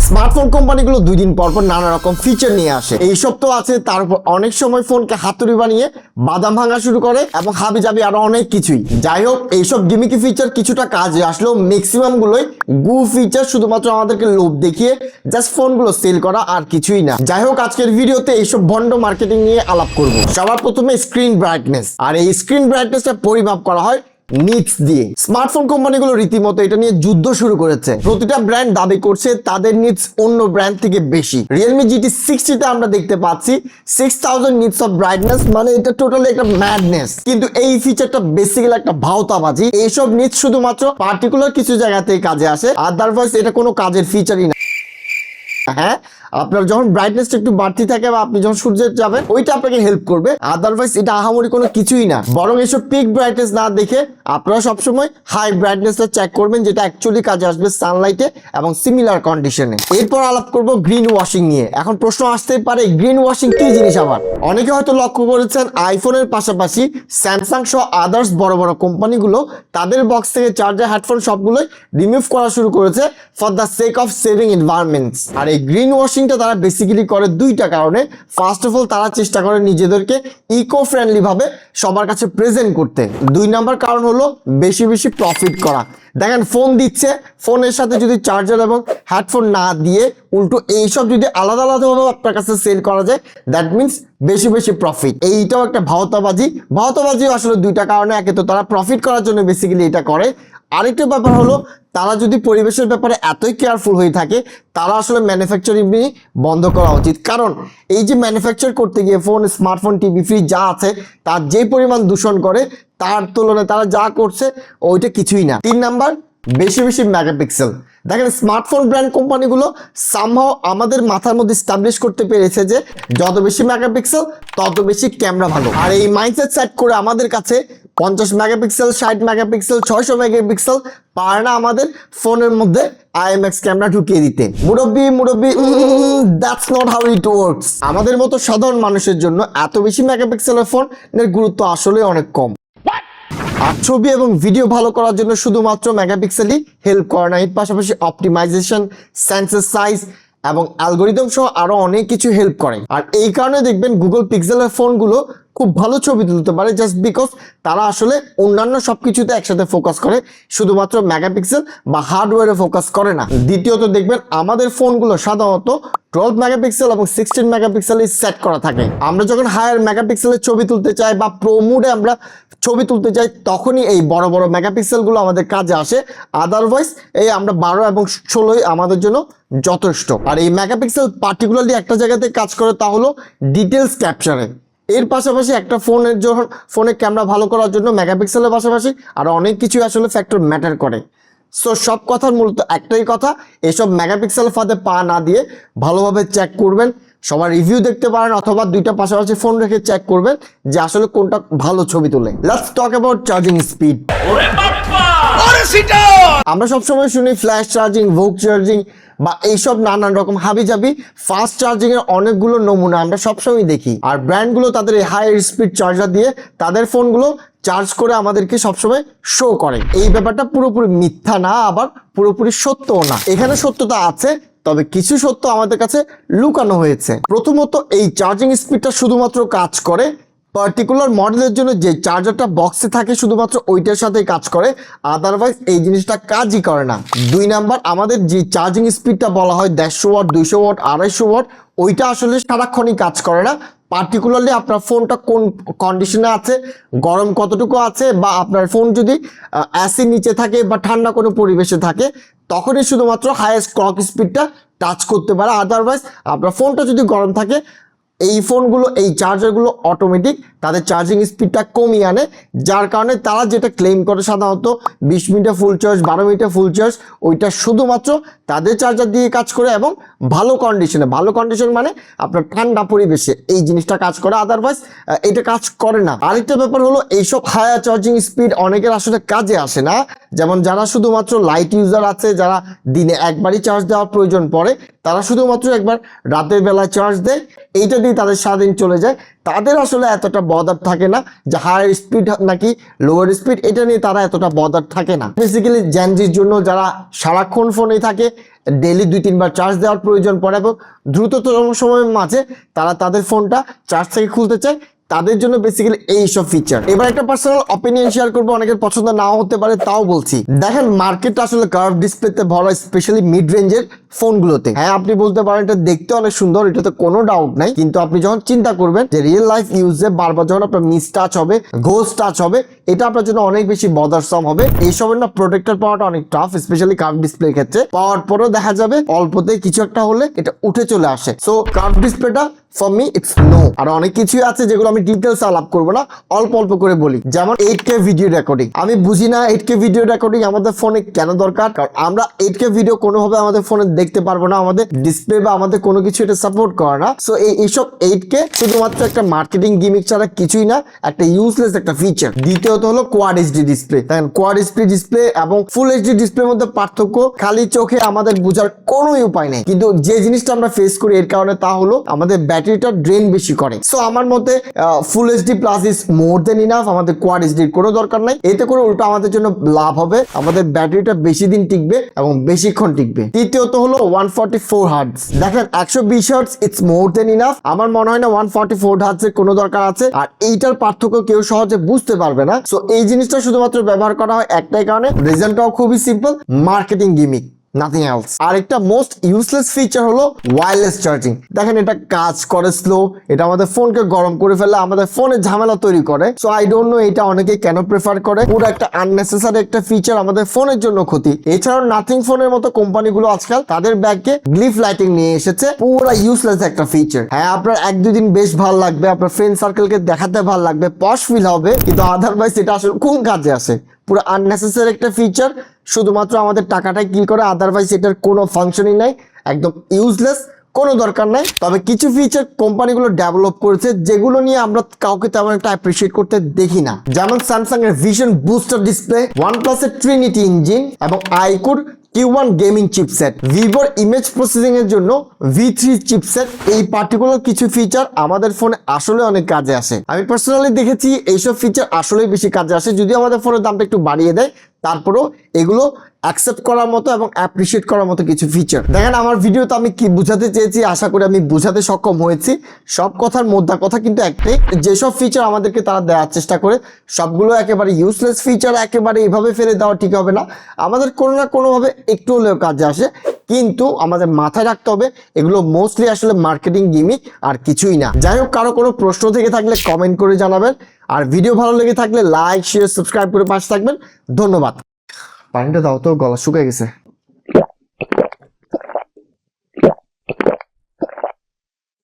Smartphone কোম্পানিগুলো 2 দিন পর পর নানা রকম ফিচার নিয়ে আসে। এইসব তো আছে, তার উপর অনেক সময় ফোনকে হাতুড়ি বানিয়ে বাদাম ভাঙা শুরু করে এবং হাবিজাবি আরো অনেক কিছুই। যাই হোক, এইসব গিমিকি ফিচার কিছুটা কাজে আসলেও ম্যাক্সিমাম গুলোই গু ফিচার, শুধুমাত্র আমাদেরকে লোভ দেখিয়ে জাস্ট ফোনগুলো সেল করা আর কিছুই না। যাই হোক, আজকের ভিডিওতে এইসব ভন্ড মার্কেটিং নিয়ে আলাপ করব। সবার প্রথমে স্ক্রিন ব্রাইটনেস, আর এই স্ক্রিন ব্রাইটনেসটা পরিমাপ করা হয় নিটস দিয়ে। স্মার্টফোন কোম্পানিগুলো রীতিমতো এটা নিয়ে যুদ্ধ শুরু করেছে। প্রতিটা ব্র্যান্ড দাবি করছে তাদের নিটস অন্য ব্র্যান্ড থেকে বেশি। Realme GT60 তে আমরা দেখতে পাচ্ছি 6000 নিটস অফ ব্রাইটনেস, মানে এটা টোটালি একটা ম্যাডনেস। কিন্তু এই ফিচারটা বেসিক্যালি একটা ভাওতাবাজি। এইসব নিটস শুধুমাত্র পার্টিকুলার কিছু জায়গাতেই কাজে আসে, আদারওয়াইজ এটা কোনো কাজের ফিচারই না। হ্যাঁ, আপনার যখন ব্রাইটনেসটা একটু বাড়তি থাকে বা আপনি যখন সূর্যে যাবেন ওইটা আপনাকে হেল্প করবে, আদারওয়াইজ এটা আহামরি কোনো কিছুই না। বরং এসব পিক ব্রাইটনেস না দেখে আপনারা সবসময় হাই ব্রাইটনেসটা চেক করবেন, যেটা অ্যাকচুয়ালি কাজে আসবে সানলাইটে এবং সিমিলার কন্ডিশনে। এরপর আলাপ করব গ্রিন ওয়াশিং নিয়ে। এখন প্রশ্ন আসতেই পারে গ্রিন ওয়াশিং কি জিনিস আবার? অনেকে হয়তো লক্ষ্য করেছেন আইফোনের পাশাপাশি স্যামসাং সহ আদার্স বড় বড় কোম্পানিগুলো তাদের বক্স থেকে চার্জার, হেডফোন সবগুলোই রিমুভ করা শুরু করেছে for the sake of saving environments. আর এই গ্রিন ওয়াশিংটা তারা বেসিক্যালি করে দুইটা কারণে। ফার্স্ট অফ অল, তারা চেষ্টা করে নিজেদেরকে ইকো ফ্রেন্ডলি ভাবে সবার কাছে প্রেজেন্ট করতে। 2 নাম্বার কারণ হলো বেশি বেশি প্রফিট করা। দেখেন, ফোন দিচ্ছে, ফোনের সাথে যদি চার্জার এবং হেডফোন না দিয়ে উল্টো এইসব যদি আলাদা আলাদাভাবে আপনার কাছে সেল করা যায়, দ্যাট মিনস বেশি বেশি প্রফিট। এইটাও একটা ভাওতাবাজি। ভাওতাবাজিও আসলে দুইটা কারণে। একে তো তারা প্রফিট করার জন্য বেসিক্যালি এটা করে, আরেকটা ব্যাপার হলো তারা যদি পরিবেশের ব্যাপারে এতই কেয়ারফুল হয়ে থাকে, তারা আসলে ম্যানুফ্যাকচারিং বন্ধ করা উচিত। কারণ এই যে ম্যানুফ্যাকচার করতে গিয়ে ফোন, স্মার্টফোন, টিভি, ফ্রিজ যা আছে তার যে পরিমাণ দূষণ করে, তার তুলনায় তারা যা করছে ওইটা কিছুই না। 3 নাম্বার, বেশি বেশি মেগাপিক্সেল। দেখেন, স্মার্টফোন ব্র্যান্ড কোম্পানিগুলো সামহাও আমাদের মাথার মধ্যে এস্টাবলিশ করতে পেরেছে যে যত বেশি মেগাপিক্সেল তত বেশি ক্যামেরা ভালো। আর এই মাইন্ডসেট সেট করে আমাদের কাছে 50 মেগাপিক্সেল, 60 মেগাপিক্সেল, 600 মেগাপিক্সেল পারে না আমাদের ফোনের মধ্যে IMX ক্যামেরা ঢুকিয়ে দিতে। মুরব্বি that's not how it works. আমাদের মতো সাধারণ মানুষের জন্য এত বেশি মেগাপিক্সেলের ফোনের গুরুত্ব আসলে অনেক কম। আর ছবি এবং ভিডিও ভালো করার জন্য শুধুমাত্র মেগাপিক্সেলই হেল্প করে না, এর পাশাপাশি অপটিমাইজেশন, সেন্সর সাইজ এবং অ্যালগোরিদম সহ আরো অনেক কিছু হেল্প করে। আর এই কারণে দেখবেন গুগল পিক্সেলের ফোনগুলো খুব ভালো ছবি তুলতে পারে, জাস্ট বিকজ তারা আসলে অন্যান্য সবকিছুতে একসাথে ফোকাস করে, শুধুমাত্র মেগাপিক্সেল বা হার্ডওয়্যারে ফোকাস করে না। দ্বিতীয়ত দেখবেন আমাদের ফোনগুলো সাধারণত 12 মেগাপিক্সেল এবং 16 মেগাপিক্সেল সেট করা থাকে। আমরা যখন হায়ার মেগাপিক্সেলের ছবি তুলতে চাই বা প্রো মুডে আমরা ছবি তুলতে চাই, তখনই এই বড় বড় মেগাপিক্সেলগুলো আমাদের কাজে আসে। আদারওয়াইজ এই আমরা 12 এবং 16 আমাদের জন্য যথেষ্ট। আর এই মেগাপিক্সেল পার্টিকুলারলি একটা জায়গাতে কাজ করে, তা হলো ডিটেলস ক্যাপচারে। এর পাশাপাশি একটা ফোনের যখন ফোনের ক্যামেরা ভালো করার জন্য মেগাপিক্সেলের পাশাপাশি আরো অনেক কিছু আসলে ফ্যাক্টর ম্যাটার করে। সো সব কথার মূলত একটাই কথা, এসব মেগাপিক্সেল ফাঁদে পা না দিয়ে ভালোভাবে চেক করবেন। সবার রিভিউ দেখতে পারেন অথবা দুইটা পাশাপাশি ফোন রেখে চেক করবেন যে আসলে কোনটা ভালো ছবি তোলে। Let's talk about charging speed. আমরা সবসময় শুনি ফ্ল্যাশ চার্জিং, ভোক চার্জিং বা এইসব নানান রকম হাবিজাবি ফাস্ট চার্জিং এর অনেকগুলো নমুনা আমরা সবসময় দেখি। আর ব্র্যান্ডগুলো তাদের এই হাই স্পিড চার্জার দিয়ে তাদের ফোনগুলো চার্জ করে আমাদেরকে সবসময় শো করে। এই ব্যাপারটা পুরোপুরি মিথ্যা না, আবার পুরোপুরি সত্যও না। এখানে সত্যতা আছে, তবে কিছু সত্য আমাদের কাছে লুকানো হয়েছে। প্রথমত, এই চার্জিং স্পিডটা শুধুমাত্র কাজ করে পার্টিকুলার মডেলের জন্য যে চার্জারটা বক্সে থাকে শুধুমাত্র ওইটার সাথে কাজ করে, আদারওয়াইজ এই জিনিসটা কাজই করে না। 2 নাম্বার, আমাদের যে চার্জিং স্পিডটা বলা হয় 150 ওয়াট, 200 ওয়াট, 250 ওয়াট, ওইটা আসলে সারাক্ষণই কাজ করে না। পার্টিকুলারলি আপনার ফোনটা কোন কন্ডিশনে আছে, গরম কতটুকু আছে, বা আপনার ফোন যদি এসি নিচে থাকে বা ঠান্ডা কোনো পরিবেশে থাকে, তখনই শুধুমাত্র হাইয়েস্ট ক্লক স্পিডটা টাচ করতে পারে। আদারওয়াইজ আপনার ফোনটা যদি গরম থাকে, এই ফোনগুলো, এই চার্জারগুলো অটোমেটিক তাদের চার্জিং স্পিডটা কমিয়ে আনে, যার কারণে তারা যেটা ক্লেম করে সাধারণত 20 মিনিটে ফুল চার্জ, 12 মিনিটে ফুল চার্জ, ওইটা শুধুমাত্র তাদের চার্জার দিয়ে কাজ করে এবং ভালো কন্ডিশনে। ভালো কন্ডিশন মানে আপনার ঠান্ডা পরিবেশে এই জিনিসটা কাজ করে, আদারওয়াইজ এটা কাজ করে না। আরেকটা ব্যাপার হলো এইসব হায়ার চার্জিং স্পিড অনেকের আসলে কাজে আসে না। যেমন যারা শুধুমাত্র লাইট ইউজার আছে, যারা দিনে একবারই চার্জ দেওয়ার প্রয়োজন পড়ে, তারা শুধুমাত্র একবার রাতের বেলায় চার্জ দেয়, এইটা দিয়ে তাদের সারাদিন চলে যায়, তাদের আসলে এতটা বদার থাকে না যে হায়ার স্পিড নাকি লোয়ার স্পিড, এটা নিয়ে তারা এতটা বদার থাকে না। বেসিক্যালি জেনজির জন্য যারা সারাক্ষণ ফোনে থাকে, ডেইলি 2-3 বার চার্জ দেওয়ার প্রয়োজন পড়ে এবং দ্রুততম সময়ের মাঝে তারা তাদের ফোনটা চার্জ থেকে খুলতে চায়, তাদের জন্য বেসিক্যালি এই সব ফিচার। এবার একটা পার্সোনাল অপিনিয়ন শেয়ার করবো, অনেকের পছন্দ নাও হতে পারে, তাও বলছি। দেখেন মার্কেটটা আসলে কার্ভ ডিসপ্লেতে ভরা, স্পেশালি মিড রেঞ্জের ফোনগুলোতে। হ্যাঁ, আপনি বলতে পারেন এটা দেখতে অনেক সুন্দর, এটাতে কোনো ডাউট নাই, কিন্তু আপনি যখন চিন্তা করবেন যে রিয়েল লাইফ ইউজে বারবার যখন আপনার মিস টাচ হবে, ঘোষ টাচ হবে, এটা আপনার জন্য অনেক বেশি বদারসাম হবে। এইসবের না প্রোটেক্টর পাওয়াটা অনেক টাফ, স্পেশালি কার্ভ ডিসপ্লের ক্ষেত্রে। পাওয়ার পরেও দেখা যাবে অল্পতে কিছু একটা হলে এটা উঠে চলে আসে। সো কার্ভ ডিসপ্লেটা ফর মি ইটস নো। আর অনেক কিছুই আছে যেগুলো আমি ডিটেলস আলাপ করবো না, অল্প অল্প করে বলি। যেমন 8K ভিডিও রেকর্ডিং। আমি বুঝি না 8K ভিডিও রেকর্ডিং আমাদের ফোনে কেন দরকার, কারণ আমরা 8K ভিডিও কোনোভাবে আমাদের ফোনে দেখতে পারবো না, আমাদের ডিসপ্লে বা আমাদের কোনো কিছু এটা সাপোর্ট করে না। সো এইসব 8K শুধুমাত্র একটা মার্কেটিং গিমিক ছাড়া কিছুই না, একটা ইউজলেস একটা ফিচার। দ্বিতীয়ত হলো কোয়াড এইচডি ডিসপ্লে। দেখেন কোয়াড এইচডি ডিসপ্লে এবং ফুল এইচডি ডিসপ্লের মধ্যে পার্থক্য খালি চোখে আমাদের বোঝার কোনো উপায় নেই, কিন্তু যে জিনিসটা আমরা ফেস করি এর কারণে তা হলো আমাদের ব্যাটারিটা ড্রেন বেশি করে। সো আমার মতে full HD plus is more then enough, আমাদের কোয়াড এইচডির কোনো দরকার নাই। এতে করে উল্টো আমাদের জন্য লাভ হবে, আমাদের ব্যাটারিটা বেশি দিন টিকবে এবং বেশিক্ষণ টিকবে। তৃতীয়ত হলো 144 হার্টজ। দেখেন 120 hertz it's more then enough. আমার মনে হয় না 144 হার্টজের কোনো দরকার আছে, আর এইটার পার্থক্য কেউ সহজে বুঝতে পারবে না। সো এই জিনিসটা শুধুমাত্র ব্যবহার করা হয় একটাই কারণে, রিজনটাও খুবই simple, marketing gimmick, nothing else. আর একটা মোস্ট ইউজলেস ফিচার হলো ওয়্যারলেস চার্জিং। দেখেন এটা কাজ করে স্লো, এটা আমাদের ফোনকে গরম করে ফেলে, আমাদের ফোনে ঝামেলা তৈরি করে। সো আই ডোন্ট নো এটা অনেকে কেন প্রেফার করে, পুরো একটা আননেসেসারি একটা ফিচার, আমাদের ফোনের জন্য ক্ষতি। এছাড়াও নাথিং ফোনের মতো কোম্পানিগুলো আজকাল তাদের ব্যাগে গ্লিফ লাইটিং নিয়ে এসেছে, পুরো ইউজলেস একটা ফিচার। হ্যাঁ, আপনার 1-2 দিন বেশ ভালো লাগবে, আপনার ফ্রেন্ড সার্কেলকে দেখাতে ভালো লাগবে, পশ ফিল হবে, কিন্তু আদারওয়াইজ এটা আসলে কোন কাজে আসে? পুরো আননেসেসারি একটা ফিচার, শুধুমাত্র আমাদের টাকাটাই কিল করে, আদারওয়াইজ এটার কোনো ফাংশনই নাই, একদম ইউজলেস, কোনো দরকার নাই। তবে কিছু ফিচার কোম্পানিগুলো ডেভেলপ করেছে যেগুলো নিয়ে আমরা কাউকে তেমন একটা অ্যাপ্রিশিয়েট করতে দেখি না, যেমন স্যামসাং এর ভিশন বুস্টার ডিসপ্লে, ওয়ানপ্লাস এর ট্রিনিটি ইঞ্জিন এবং আইকুর Q1 গেমিং চিপসেট, ভিভোর ইমেজ প্রসেসিং এর জন্য V3 চিপসেট। এই পার্টিকুলার কিছু ফিচার আমাদের ফোনে আসলে অনেক কাজে আসে। আমি পার্সোনালি দেখেছি এইসব ফিচার আসলেই বেশি কাজে আসে, যদিও আমাদের ফোনের দামটা একটু বাড়িয়ে দেয়, তারপরেও এগুলো অ্যাকসেপ্ট করার মতো এবং অ্যাপ্রিশিয়েট করার মতো কিছু ফিচার। দেখেন আমার ভিডিওতে আমি কি বোঝাতে চেয়েছি, আশা করি আমি বোঝাতে সক্ষম হয়েছি। সব কথার মোদ্দা কথা কিন্তু একটাই, যেসব ফিচার আমাদেরকে তারা দেওয়ার চেষ্টা করে সবগুলো একেবারে ইউজলেস ফিচার, একেবারে এভাবে ফেলে দেওয়া ঠিক হবে না, আমাদের কোনো না কোনোভাবে একটু হলেও কাজে আসে। কিন্তু আমাদের মাথায় রাখতে হবে এগুলো মোস্টলি আসলে মার্কেটিং গিমিক আর কিছুই না। যাই হোক, কারো কোনো প্রশ্ন থেকে থাকলে কমেন্ট করে জানাবেন, আর ভিডিও ভালো লেগে থাকলে লাইক শেয়ার সাবস্ক্রাইব করে পাশে থাকবেন। ধন্যবাদ। পানিটা দাও তো, গলা শুকিয়ে গেছে।